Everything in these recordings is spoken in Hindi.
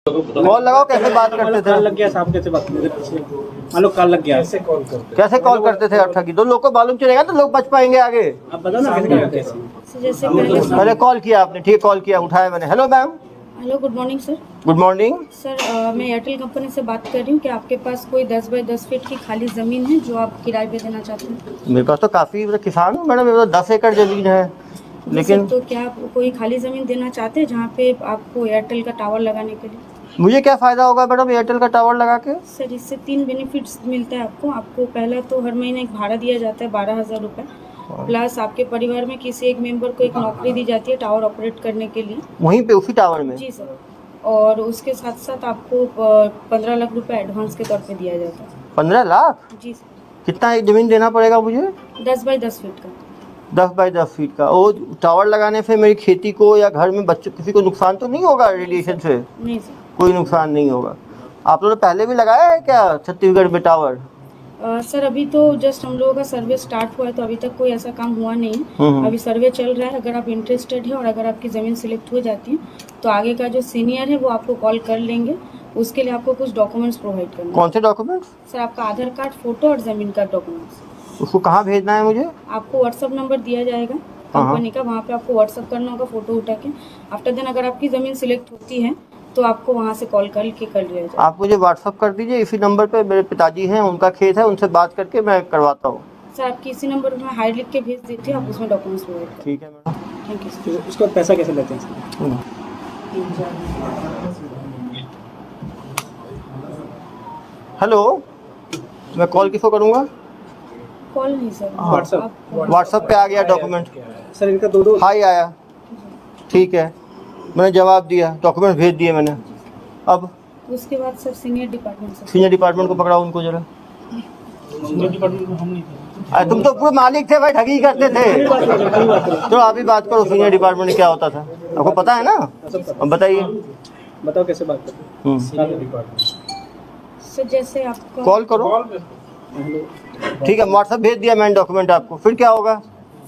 कॉल लगाओ, कैसे बात करते थे? कॉल लग गया साहब, कैसे बात करते थे? मान लो कॉल लग गया, कैसे कॉल करते थे? ठगी तो लोग को मालूम चलेगा तो लोग बच पाएंगे आगे। आप बताओ ना कैसे करते हैं? जैसे पहले कॉल किया आपने, ठीक, कॉल किया, उठाया मैंने। Hello ma'am. Hello, good morning sir. Good morning sir मैं एयरटेल कंपनी से बात कर रही हूँ कि आपके पास कोई 10 बाई 10 फीट की खाली ज़मीन है जो आप किराए पे देना चाहते हैं? मेरे पास तो काफ़ी, किसान हूँ मैडम, मेरे पास 10 एकड़ ज़मीन है। लेकिन तो क्या आप कोई खाली ज़मीन देना चाहते हैं जहाँ पे आपको एयरटेल का टावर लगाने के लिए? मुझे क्या फ़ायदा होगा मैडम एयरटेल का टावर लगा के? सर इससे 3 बेनिफिट्स मिलता है आपको पहला तो हर महीने एक भाड़ा दिया जाता है 12,000 रुपये, प्लस आपके परिवार में किसी एक मेंबर को एक नौकरी दी जाती है टावर ऑपरेट करने के लिए, वहीं पे उसी टावर में? जी सर। और उसके साथ साथ आपको 15 लाख रुपए एडवांस के तौर पे दिया जाता है। 15 लाख? जी सर। कितना एक ज़मीन देना पड़ेगा मुझे? 10 बाई 10 फीट का। 10 बाई 10 फीट का। वो टावर लगाने से मेरी खेती को या घर में बच्चों किसी को नुकसान तो नहीं होगा? रेडिएशन से नहीं सर, कोई नुकसान नहीं होगा। आप लोगों ने पहले भी लगाया है क्या छत्तीसगढ़ में टावर? सर अभी तो जस्ट हम लोगों का सर्वे स्टार्ट हुआ है तो अभी तक कोई ऐसा काम हुआ नहीं है। अभी सर्वे चल रहा है। अगर आप इंटरेस्टेड है और अगर आपकी ज़मीन सिलेक्ट हो जाती है तो आगे का जो सीनियर है वो आपको कॉल कर लेंगे। उसके लिए आपको कुछ डॉक्यूमेंट्स प्रोवाइड करना है। कौन से डॉक्यूमेंट्स? सर आपका आधार कार्ड, फोटो और ज़मीन का डॉक्यूमेंट्स। उसको कहाँ भेजना है मुझे? आपको व्हाट्सअप नंबर दिया जाएगा कंपनी का, वहाँ पे आपको व्हाट्सअप करना होगा फोटो उठा के। आफ्टर देन अगर आपकी ज़मीन सिलेक्ट होती है तो आपको वहाँ से कॉल करके कर लिया जाएगा। आप मुझे व्हाट्सअप कर दीजिए, इसी नंबर पे मेरे पिताजी हैं, उनका खेत है, उनसे बात करके मैं करवाता हूँ। सर आपकी इसी नंबर पर मैं हाई लिख के भेज देती हूँ, आप उसमें डॉक्यूमेंट्स प्रोवाइड करें। ठीक है मैडम। Thank you sir. उसका पैसा कैसे लेते हैं सर? हेलो, मैं कॉल किसको करूँगा? कॉल नहीं सर, व्हाट्सएप। व्हाट्सएप पे आ गया डॉक्यूमेंट। सर इनका दो हाई आया, ठीक है, मैंने जवाब दिया, डॉक्यूमेंट भेज दिए मैंने। अब उसके बाद सर सीनियर डिपार्टमेंट से। सीनियर डिपार्टमेंट को पकड़ाओ, उनको जरा। डिपार्टमेंट में हम नहीं थे। अरे तुम तो पूरे मालिक थे भाई, ठगी करते थे। तो आप ही बात करो, सीनियर डिपार्टमेंट में क्या होता था आपको पता है ना? अब बताइए। बताओ कैसे बात करते हैं? सर जैसे आपका कॉल करो, ठीक है, व्हाट्सएप भेज दिया मैंने डॉक्यूमेंट आपको। फिर क्या होगा?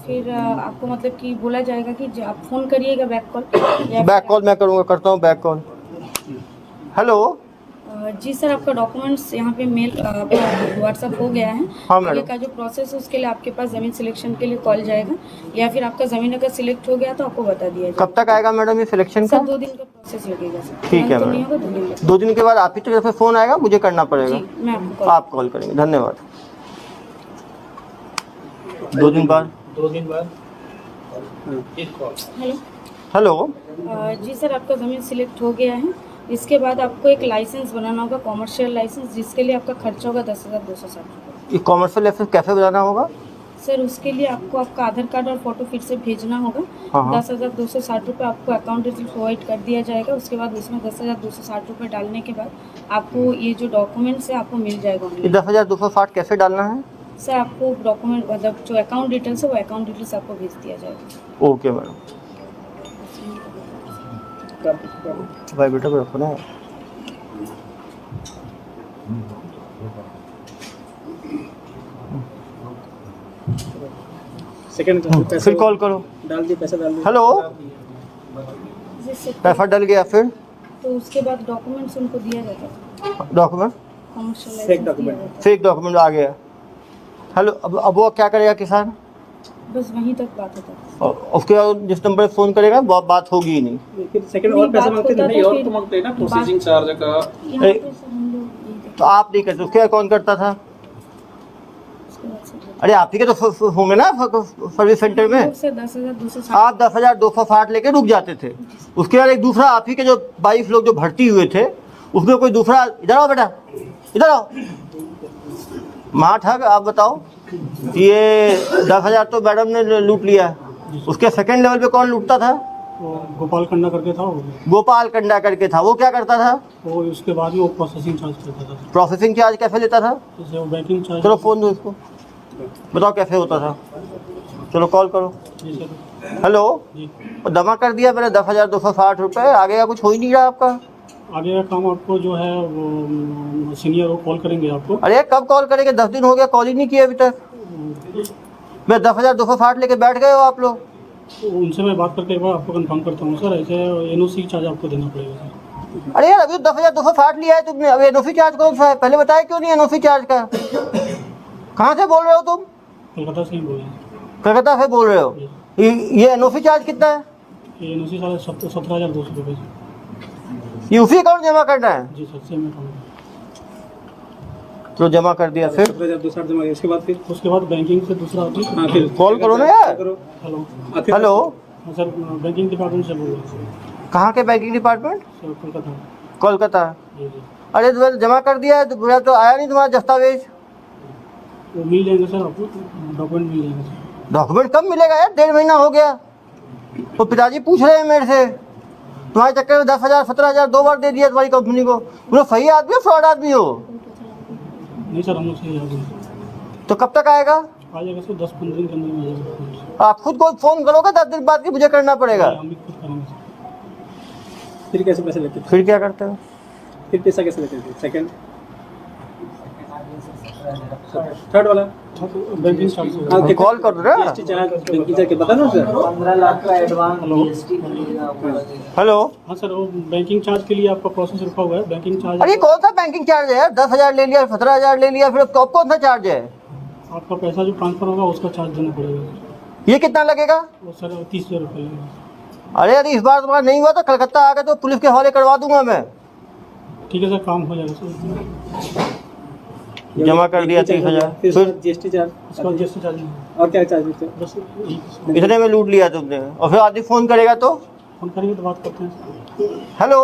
फिर आपको मतलब कि बोला जाएगा कि आप फ़ोन करिएगा बैक कॉल। बैक कॉल मैं करूँगा, करता हूँ बैक कॉल। हेलो। जी सर, आपका डॉक्यूमेंट्स यहाँ पे मेल व्हाट्सअप हो गया है। हाँ आगे मैडम। का जो प्रोसेस है उसके लिए आपके पास ज़मीन सिलेक्शन के लिए कॉल जाएगा, या फिर आपका ज़मीन अगर सिलेक्ट हो गया तो आपको बता दिया जाएगा। कब तक आएगा मैडम ये सिलेक्शन का? सर 2 दिन का प्रोसेस लगेगा सर। ठीक है तो नहीं मैडम। होगा, 2 दिन लगेगा। 2 दिन के बाद आप ही तरफ से फ़ोन आएगा, मुझे करना पड़ेगा? जी मैं आपको आप कॉल करेंगे, धन्यवाद। 2 दिन बाद। 2 दिन बाद हेलो। हेलो। जी सर, आपका ज़मीन सिलेक्ट हो गया है। इसके बाद आपको एक लाइसेंस बनाना होगा, कॉमर्शियल लाइसेंस, जिसके लिए आपका खर्चा होगा 10,260 रुपये। ये कॉमर्शियल लाइसेंस कैसे बनाना होगा? सर उसके लिए आपको आपका आधार कार्ड और फोटो फिर से भेजना होगा। हाँ। 10,260 रुपये आपको अकाउंट डिटेल प्रोवाइड कर दिया जाएगा। उसके बाद उसमें 10,260 रुपये डालने के बाद आपको ये जो डॉक्यूमेंट्स है आपको मिल जाएगा ये 10,260 कैसे डालना है? सर आपको डॉक्यूमेंट मतलब जो अकाउंट डिटेल्स है वो अकाउंट डिटेल्स आपको भेज दिया जाएगा। Okay madam. भाई बेटा को रखो ना। सेकंड फिर कॉल करो। डाल दिए, पैसा डाल दिए। हेलो, जी सर, पैसा डल गया। फिर तो उसके बाद डॉक्यूमेंट्स उनको दिया जाता है, डॉक्यूमेंट, कॉमर्शियल फेक लाइसेंस दिया डॉक्यूमेंट। जाता फेक डॉक्यूमेंट आ गया। हेलो, अब वो क्या करेगा किसान? है। बस वहीं तक बात होता है। और उसके बाद जिस नंबर पे फ़ोन करेगा वो बात होगी ही नहीं। फिर सेकंड और नहीं, पैसा बात मांगते होता नहीं, तो और फिर तो मांगते हैं ना बात- प्रोसेसिंग चार्ज का। यहाँ पे सर हम लोग यही देखते तो आप नहीं करते, उसके बाद कौन करता था? हैं। उसके बाद सर अरे आप ही के तो होंगे ना सर्विस सेंटर में। सर 10,260 आप 10,260 लेके रुक जाते थे। उसके बाद एक दूसरा आप ही के जो 22 लोग जो भर्ती हुए थे उसमें कोई दूसरा, इधर आओ बेटा, इधर आओ, माँ ठग। आप बताओ, ये 10,000 तो मैडम ने लूट लिया, उसके सेकंड लेवल पे कौन लूटता था? गोपाल कंडा करके था वो। गोपाल कंडा करके था, वो क्या करता था? वो उसके बाद में वो प्रोसेसिंग चार्ज करता था, प्रोसेसिंग चार्ज कैसे लेता था? जैसे वो बैंकिंग चार्ज। चलो फ़ोन दो इसको, बताओ कैसे होता था। चलो कॉल करो। जी सर। हेलो, जी, जमा कर दिया मैंने 10,260 रुपये, आगे का कुछ हो ही नहीं रहा आपका। आगे का काम आपको जो है वो सीनियर वो कॉल करेंगे आपको। अरे कब कॉल करेंगे? 10 दिन हो गया, कॉल ही नहीं किया अभी तक। मैं 10,260 लेके बैठ गए हो आप लोग। उनसे मैं बात करके एक बार आपको कंफर्म करता हूँ सर। ऐसे एनओसी चार्ज आपको देना पड़ेगा सर। अरे यार अभी 10,260 लिया है तुमने, अब एनओसी चार्ज कौन सा है, पहले बताया क्यों नहीं एनओसी चार्ज का? कहाँ से बोल रहे हो तुम? कोलकाता से ही बोल रहे हैं। कलकत्ता से बोल रहे हो? ये एनओसी चार्ज कितना है? ये एनओसी साढ़े 17,200 रुपये। ये उसी अकाउंट जमा करना है? जी सर, सेम अकाउंट। तो जमा कर दिया, फिर 17,260 जमा किया, उसके बाद बैंकिंग से दूसरा ऑफिस। हाँ फिर कॉल करो ना यार। करो। हेलो हेलो, हाँ सर, बैंकिंग डिपार्टमेंट से बोल रहे हैं कहाँ के banking department? Sir, Kolkata. Kolkata. जी जी, अरे तुम्हें जमा कर दिया है तो मेरा तो आया नहीं तुम्हारा दस्तावेज। वो मिल जाएंगे सर आपको, डॉक्यूमेंट मिल जाएंगे सर। डॉक्यूमेंट कब मिलेगा यार, 1.5 महीना हो गया। तो पिताजी पूछ रहे हैं मेरे से, तुम्हारे चक्कर में 10,000 17,000 2 बार दे दिया तुम्हारी कंपनी को। तुम सही आदमी हो फ्रॉड आदमी हो? नहीं सर, हम लोग सही आ गए। तो कब तक आएगा? आ जाएगा सर, 10-15 दिन के अंदर में आ जाएगा। आप खुद को फोन करोगे 10 दिन बाद की मुझे करना पड़ेगा? हम भी खुद करेंगे सर। फिर कैसे पैसे लेते थे? फिर क्या करते हो? फिर पैसा कैसे लेते थे? सेकंड थर्ड वाला बैंकिंग चार्ज। हाँ, कॉल कर दो ना। GST चार्ज बैंकिंग चार्ज के बता ना सर। 15 लाख का एडवांस हेलो। GST हेलो, हाँ सर, वो बैंकिंग चार्ज के लिए आपका प्रोसेस रुका हुआ है। बैंकिंग चार्ज अरे कौन सा बैंकिंग चार्ज है यार? 10,000 ले लिया, 17,000 ले लिया, फिर अब कौन सा चार्ज है? आपका पैसा जो ट्रांसफर होगा उसका चार्ज देना पड़ेगा। ये कितना लगेगा? वो सर 30,000 रुपये लगेगा। अरे यदि इस बार तुम्हारा नहीं हुआ तो कलकत्ता आ गए तो पुलिस के हवाले करवा दूंगा मैं। ठीक है सर, काम हो जाएगा सर। जमा कर दिया 30,000। फिर फिर GST चार्ज, उसका GST चार्ज नहीं, और क्या चार्ज लेते हैं? बस यही। इतने में लूट लिया तुमने, और फिर आदमी फोन करेगा तो? फोन करेंगे तो बात करते हैं। हेलो,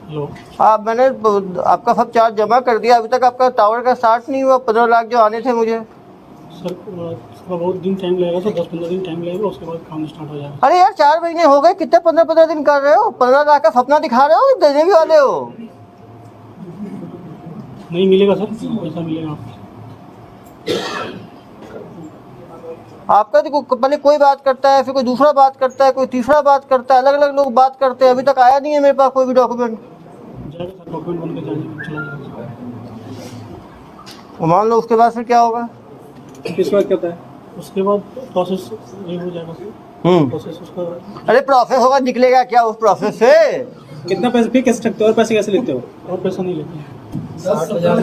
हेलो, मैंने आपका सब चार्ज जमा कर दिया, अभी तक आपका टावर का स्टार्ट नहीं हुआ। 15 लाख जो आने थे मुझे। सर उसका बहुत दिन टाइम लगेगा सर, 10-15 दिन टाइम लगेगा, उसके बाद काम स्टार्ट हो जाएगा। अरे यार 4 महीने हो गए, कितने 15-15 दिन कर रहे हो? 15 लाख का सपना दिखा रहे हो, देने भी वाले हो? नहीं मिलेगा सर, पैसा मिलेगा आपको। आपका देखो, पहले कोई बात करता है, फिर कोई दूसरा बात करता है, कोई तीसरा बात करता है, अलग अलग लोग बात करते हैं। अभी तक आया नहीं है मेरे पास कोई भी डॉक्यूमेंट। जाएगा सर, डॉक्यूमेंट बन के चला जाएगा। मान लो उसके बाद फिर क्या होगा? इसके बाद क्या होता है? उसके बाद प्रोसेस ये हो जाएगा सर। प्रोसेस उसका अरे प्रोसेस होगा, निकलेगा क्या उस प्रोसेस से? कितना पैसे फिर कैसे रखते हो और पैसे कैसे लेते हो? और पैसा नहीं लेते हैं। 60,000